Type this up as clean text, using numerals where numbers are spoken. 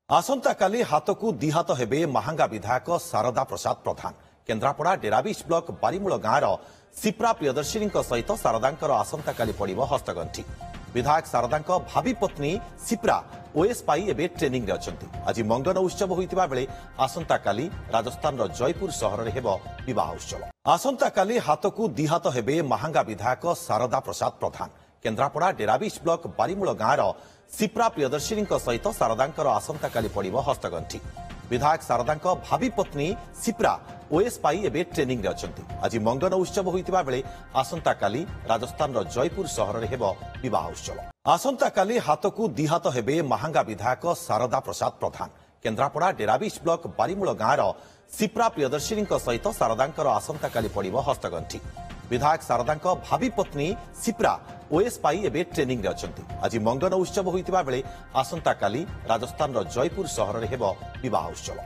आसंताकाली हाथकू दिहात हेबे महांगा विधायक शारदा प्रसाद प्रधान। केन्द्रापड़ा डेराबिश ब्लॉक बारीमूल गांव सिप्रा प्रियदर्शिनी सहित शारदांकर आसंताकाली पड़िब हस्तगंठी। विधायक शारदांक भावी पत्नी सिप्रा ओएस पाई एबे ट्रेनिंग रे अछंती। आज मंगन उत्सव होइतिबा बेले आसंताकाली राजस्थान जयपुर सहर रे हेबो विवाह उत्सव। आसंताकाली हाथकू दिहात हेबे महांगा विधायक शारदा प्रसाद प्रधान। केन्द्रापड़ा डेराबिश ब्लॉक बारीमूल गांव सिप्रा प्रियदर्शिनी सहित शारदांकर आसंताकाली पड़िब हस्तगंठी। विधायक शारदांक भावी पत्नी सिप्रा ओएस पाई एबे ट्रेनिंग रे अछंती। आज मंगन उत्सव होइतिबा बेले आसंताकाली राजस्थान जयपुर सहर रे हेबो विवाह उत्सव। आसंताकाली हाथकू दिहात हेबे महांगा विधायक शारदा प्रसाद प्रधान। केन्द्रापड़ा डेराबिश ब्लॉक बारीमूल गांव सिप्रा प्रियदर्शिनी सहित शारदांकर आसंताकाली पड़िब हस्तगंठी। विधायक शारदांक भावी पत्नी सिप्रा ओएस पाई एबे ट्रेनिंग रे अछंती। आज मंगन उत्सव होइतिबा बेले आसंताकाली राजस्थान जयपुर सहर रे हेबो विवाह उत्सव।